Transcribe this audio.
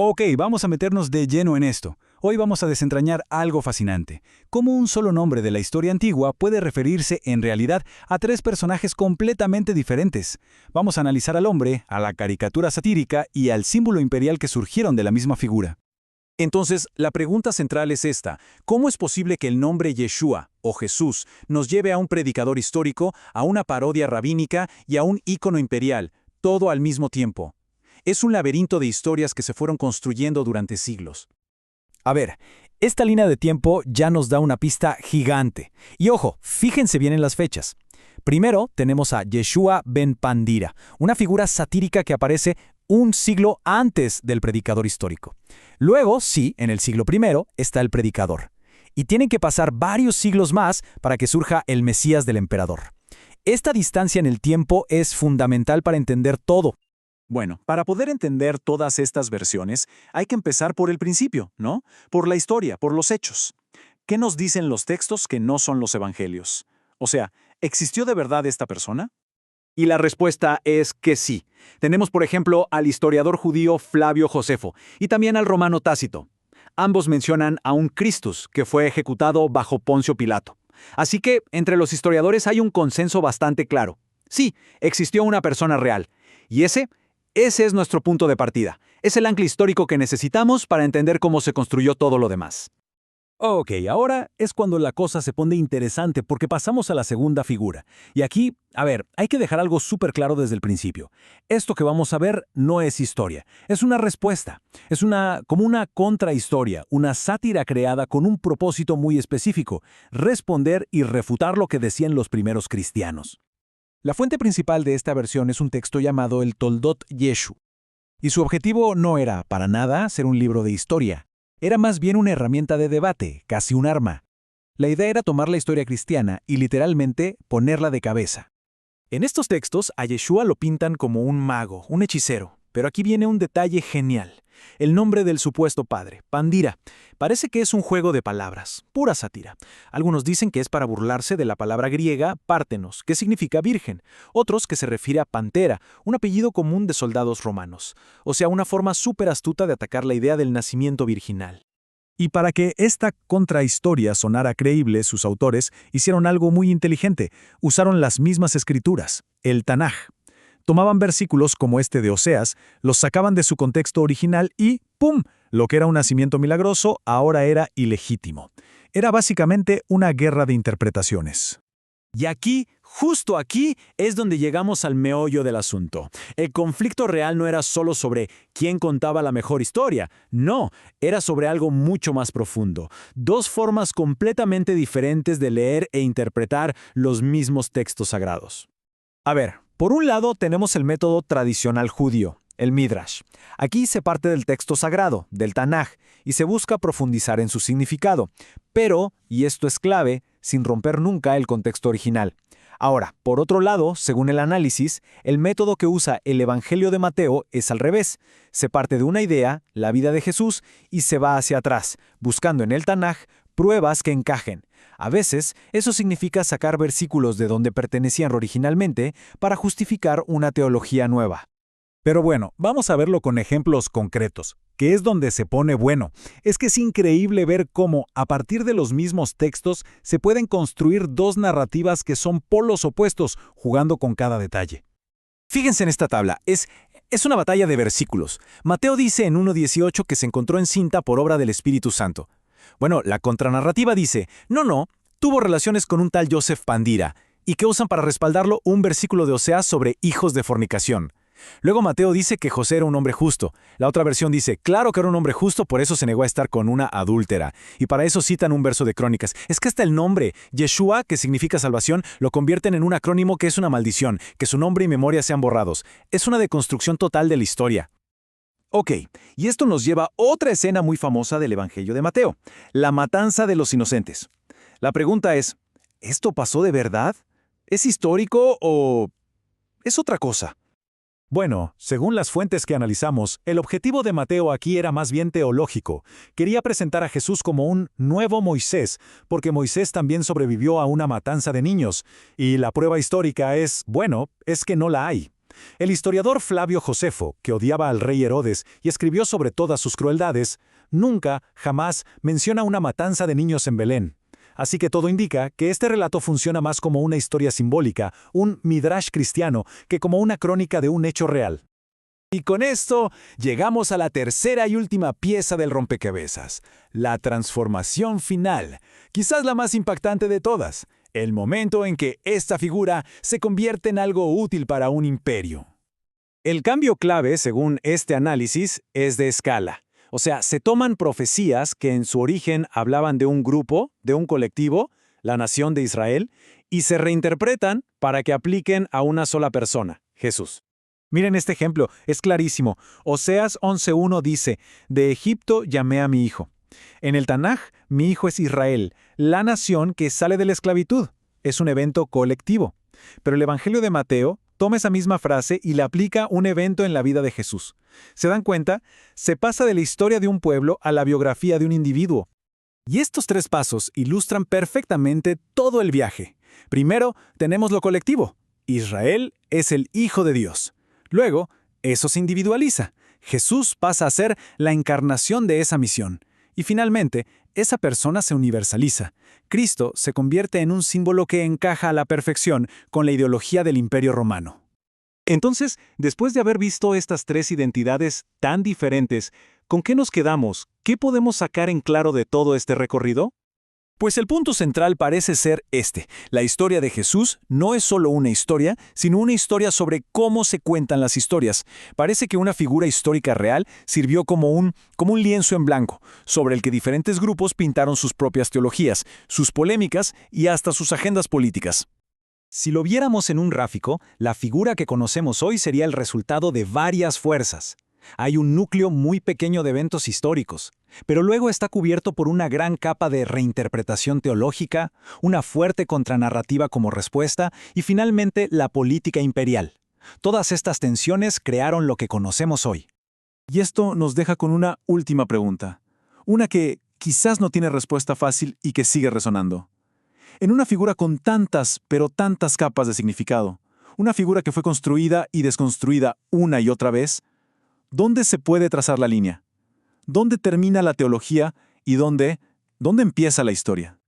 Ok, vamos a meternos de lleno en esto. Hoy vamos a desentrañar algo fascinante. Cómo un solo nombre de la historia antigua puede referirse en realidad a tres personajes completamente diferentes. Vamos a analizar al hombre, a la caricatura satírica y al símbolo imperial que surgieron de la misma figura. Entonces, la pregunta central es esta: ¿cómo es posible que el nombre Yeshua, o Jesús, nos lleve a un predicador histórico, a una parodia rabínica y a un ícono imperial, todo al mismo tiempo? Es un laberinto de historias que se fueron construyendo durante siglos. A ver, esta línea de tiempo ya nos da una pista gigante. Y ojo, fíjense bien en las fechas. Primero tenemos a Yeshua ben Pandira, una figura satírica que aparece un siglo antes del predicador histórico. Luego, sí, en el siglo I está el predicador. Y tienen que pasar varios siglos más para que surja el Mesías del emperador. Esta distancia en el tiempo es fundamental para entender todo. Bueno, para poder entender todas estas versiones, hay que empezar por el principio, ¿no? Por la historia, por los hechos. ¿Qué nos dicen los textos que no son los evangelios? O sea, ¿existió de verdad esta persona? Y la respuesta es que sí. Tenemos, por ejemplo, al historiador judío Flavio Josefo y también al romano Tácito. Ambos mencionan a un Christus que fue ejecutado bajo Poncio Pilato. Así que, entre los historiadores hay un consenso bastante claro. Sí, existió una persona real. Y ese es nuestro punto de partida. Es el ancla histórico que necesitamos para entender cómo se construyó todo lo demás. Ok, ahora es cuando la cosa se pone interesante porque pasamos a la segunda figura. Y aquí, hay que dejar algo súper claro desde el principio. Esto que vamos a ver no es historia, es una respuesta. Es como una contrahistoria, una sátira creada con un propósito muy específico: responder y refutar lo que decían los primeros cristianos. La fuente principal de esta versión es un texto llamado el Toldot Yeshu. Y su objetivo no era, para nada, ser un libro de historia. Era más bien una herramienta de debate, casi un arma. La idea era tomar la historia cristiana y literalmente ponerla de cabeza. En estos textos, a Yeshua lo pintan como un mago, un hechicero. Pero aquí viene un detalle genial. El nombre del supuesto padre, Pandira, parece que es un juego de palabras, pura sátira. Algunos dicen que es para burlarse de la palabra griega Pártenos, que significa virgen. Otros que se refiere a Pantera, un apellido común de soldados romanos. O sea, una forma súper astuta de atacar la idea del nacimiento virginal. Y para que esta contrahistoria sonara creíble, sus autores hicieron algo muy inteligente. Usaron las mismas escrituras, el Tanaj. Tomaban versículos como este de Oseas, los sacaban de su contexto original y ¡pum! Lo que era un nacimiento milagroso ahora era ilegítimo. Era básicamente una guerra de interpretaciones. Y aquí, justo aquí, es donde llegamos al meollo del asunto. El conflicto real no era solo sobre quién contaba la mejor historia. No, era sobre algo mucho más profundo. Dos formas completamente diferentes de leer e interpretar los mismos textos sagrados. A ver, por un lado tenemos el método tradicional judío, el Midrash. Aquí se parte del texto sagrado, del Tanaj, y se busca profundizar en su significado. Pero, y esto es clave, sin romper nunca el contexto original. Ahora, por otro lado, según el análisis, el método que usa el Evangelio de Mateo es al revés. Se parte de una idea, la vida de Jesús, y se va hacia atrás, buscando en el Tanaj pruebas que encajen. A veces, eso significa sacar versículos de donde pertenecían originalmente para justificar una teología nueva. Pero bueno, vamos a verlo con ejemplos concretos, que es donde se pone bueno. Es que es increíble ver cómo, a partir de los mismos textos, se pueden construir dos narrativas que son polos opuestos, jugando con cada detalle. Fíjense en esta tabla, es una batalla de versículos. Mateo dice en 1:18 que se encontró encinta por obra del Espíritu Santo. Bueno, la contranarrativa dice, no, tuvo relaciones con un tal Joseph Pandira, y que usan para respaldarlo un versículo de Oseas sobre hijos de fornicación. Luego Mateo dice que José era un hombre justo. La otra versión dice, claro que era un hombre justo, por eso se negó a estar con una adúltera. Y para eso citan un verso de Crónicas. Es que hasta el nombre, Yeshua, que significa salvación, lo convierten en un acrónimo que es una maldición, que su nombre y memoria sean borrados. Es una deconstrucción total de la historia. Ok, y esto nos lleva a otra escena muy famosa del Evangelio de Mateo, la matanza de los inocentes. La pregunta es, ¿esto pasó de verdad? ¿Es histórico o es otra cosa? Bueno, según las fuentes que analizamos, el objetivo de Mateo aquí era más bien teológico. Quería presentar a Jesús como un nuevo Moisés, porque Moisés también sobrevivió a una matanza de niños, y la prueba histórica es que no la hay. El historiador Flavio Josefo, que odiaba al rey Herodes y escribió sobre todas sus crueldades, nunca, jamás menciona una matanza de niños en Belén. Así que todo indica que este relato funciona más como una historia simbólica, un midrash cristiano, que como una crónica de un hecho real. Y con esto llegamos a la tercera y última pieza del rompecabezas, la transformación final, quizás la más impactante de todas, el momento en que esta figura se convierte en algo útil para un imperio. El cambio clave, según este análisis, es de escala. O sea, se toman profecías que en su origen hablaban de un grupo, de un colectivo, la nación de Israel, y se reinterpretan para que apliquen a una sola persona, Jesús. Miren este ejemplo, es clarísimo. Oseas 11:1 dice, «De Egipto llamé a mi hijo». En el Tanaj, mi hijo es Israel, la nación que sale de la esclavitud. Es un evento colectivo. Pero el Evangelio de Mateo toma esa misma frase y la aplica a un evento en la vida de Jesús. ¿Se dan cuenta? Se pasa de la historia de un pueblo a la biografía de un individuo. Y estos tres pasos ilustran perfectamente todo el viaje. Primero, tenemos lo colectivo. Israel es el Hijo de Dios. Luego, eso se individualiza. Jesús pasa a ser la encarnación de esa misión. Y finalmente, esa persona se universaliza. Cristo se convierte en un símbolo que encaja a la perfección con la ideología del Imperio Romano. Entonces, después de haber visto estas tres identidades tan diferentes, ¿con qué nos quedamos? ¿Qué podemos sacar en claro de todo este recorrido? Pues el punto central parece ser este. La historia de Jesús no es solo una historia, sino una historia sobre cómo se cuentan las historias. Parece que una figura histórica real sirvió como un lienzo en blanco, sobre el que diferentes grupos pintaron sus propias teologías, sus polémicas y hasta sus agendas políticas. Si lo viéramos en un gráfico, la figura que conocemos hoy sería el resultado de varias fuerzas. Hay un núcleo muy pequeño de eventos históricos, pero luego está cubierto por una gran capa de reinterpretación teológica, una fuerte contranarrativa como respuesta y finalmente la política imperial. Todas estas tensiones crearon lo que conocemos hoy. Y esto nos deja con una última pregunta, una que quizás no tiene respuesta fácil y que sigue resonando. En una figura con tantas, pero tantas capas de significado, una figura que fue construida y desconstruida una y otra vez, ¿dónde se puede trazar la línea? ¿Dónde termina la teología y dónde empieza la historia?